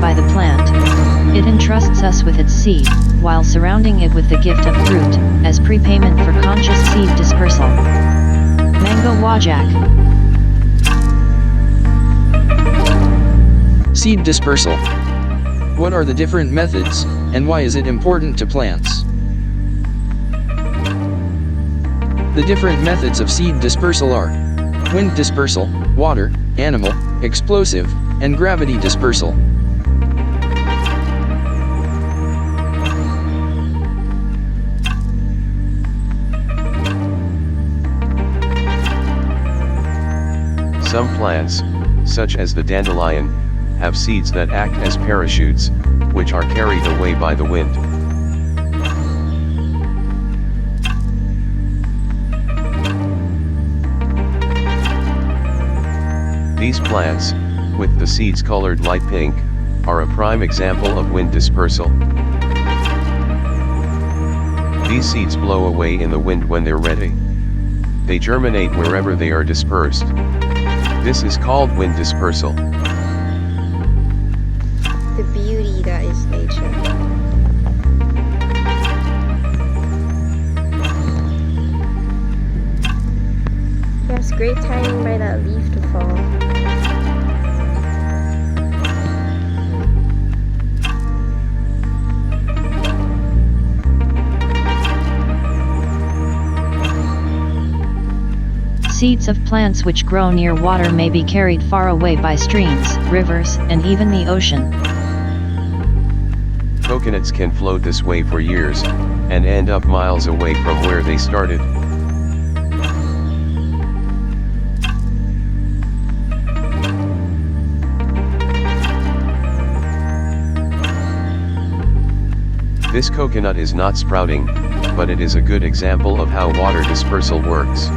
by the plant. It entrusts us with its seed, while surrounding it with the gift of fruit, as prepayment for conscious seed dispersal. Mango Wajak. Seed dispersal. What are the different methods, and why is it important to plants? The different methods of seed dispersal are wind dispersal, water, animal, explosive, and gravity dispersal. Some plants, such as the dandelion, have seeds that act as parachutes, which are carried away by the wind. These plants, with the seeds colored light pink, are a prime example of wind dispersal. These seeds blow away in the wind when they're ready. They germinate wherever they are dispersed. This is called wind dispersal. The beauty that is nature. Yes, great timing by that leaf to fall. Seeds of plants which grow near water may be carried far away by streams, rivers, and even the ocean. Coconuts can float this way for years, and end up miles away from where they started. This coconut is not sprouting, but it is a good example of how water dispersal works.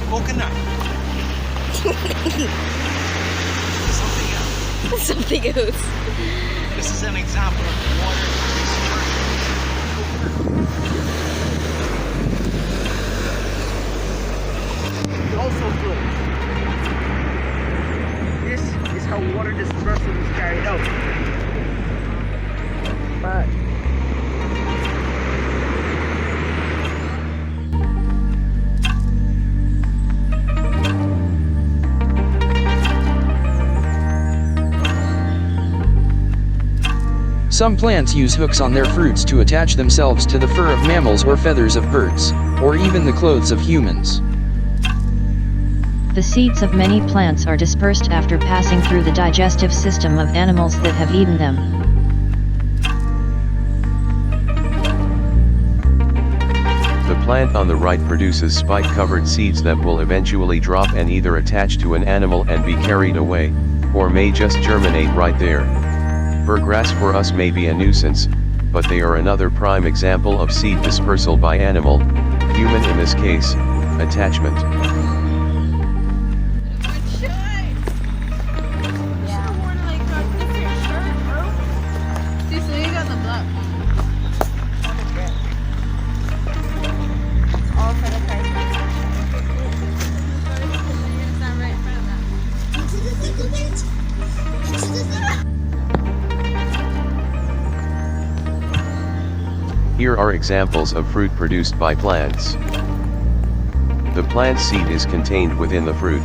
Coconut. Something else. This is an example of water dispersal. Also good. This is how water dispersal is carried out. But some plants use hooks on their fruits to attach themselves to the fur of mammals or feathers of birds, or even the clothes of humans. The seeds of many plants are dispersed after passing through the digestive system of animals that have eaten them. The plant on the right produces spike-covered seeds that will eventually drop and either attach to an animal and be carried away, or may just germinate right there. Burgrass for us may be a nuisance, but they are another prime example of seed dispersal by animal, human in this case, attachment. Here are examples of fruit produced by plants. The plant seed is contained within the fruit.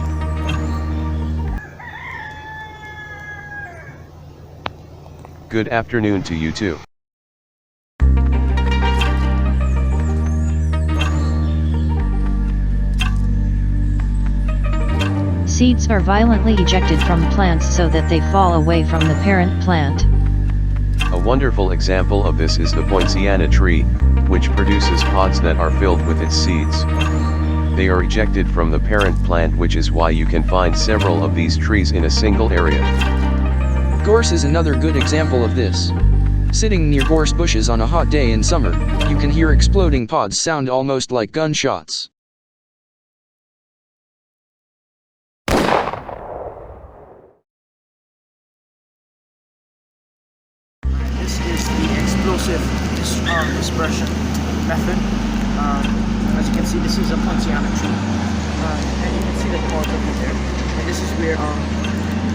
Good afternoon to you too. Seeds are violently ejected from plants so that they fall away from the parent plant. A wonderful example of this is the poinciana tree, which produces pods that are filled with its seeds. They are ejected from the parent plant, which is why you can find several of these trees in a single area. Gorse is another good example of this. Sitting near gorse bushes on a hot day in summer, you can hear exploding pods sound almost like gunshots. explosive dispersion method. As you can see, this is a Ponciana tree, and you can see the cork over there. And this is where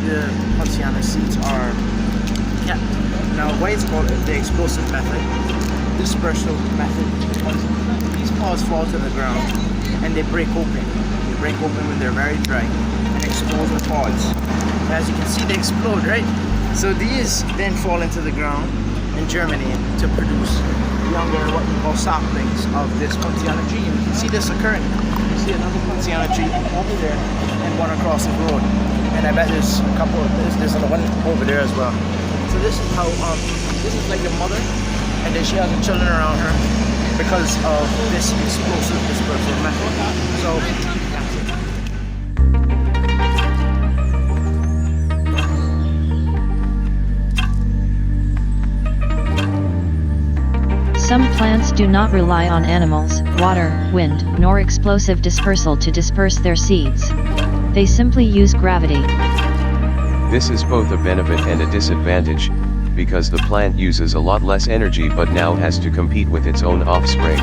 the Ponciana seeds are kept. Now, why it's called the explosive method, dispersal method, because these pods fall to the ground and they break open. They break open when they're very dry and expose the pods. And as you can see, they explode, right? So these then fall into the ground and germinate to produce younger, what we call saplings of this Ponciana tree. And you can see this occurring. You see another Ponciana tree over there and one across the road. And I bet there's a couple of there's one over there as well. So this is how this is like the mother, and then she has the children around her because of this explosive dispersal method. So that's it. Some plants do not rely on animals, water, wind, nor explosive dispersal to disperse their seeds. They simply use gravity. This is both a benefit and a disadvantage, because the plant uses a lot less energy but now has to compete with its own offspring.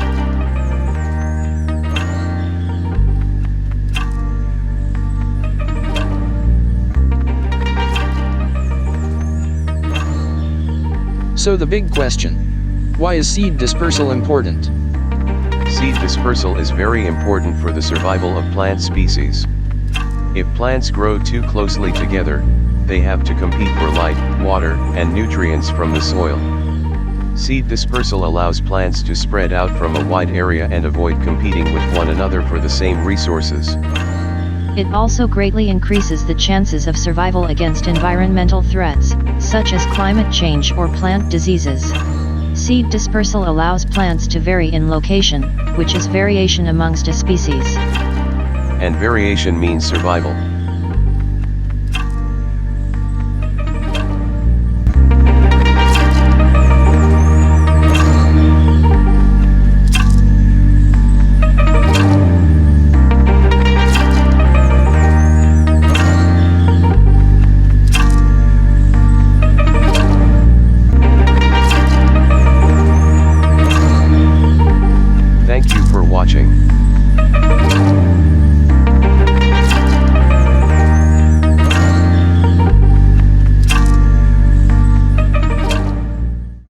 So the big question. Why is seed dispersal important? Seed dispersal is very important for the survival of plant species. If plants grow too closely together, they have to compete for light, water, and nutrients from the soil. Seed dispersal allows plants to spread out from a wide area and avoid competing with one another for the same resources. It also greatly increases the chances of survival against environmental threats, such as climate change or plant diseases. Seed dispersal allows plants to vary in location, which is variation amongst a species. And variation means survival. Thank you for watching.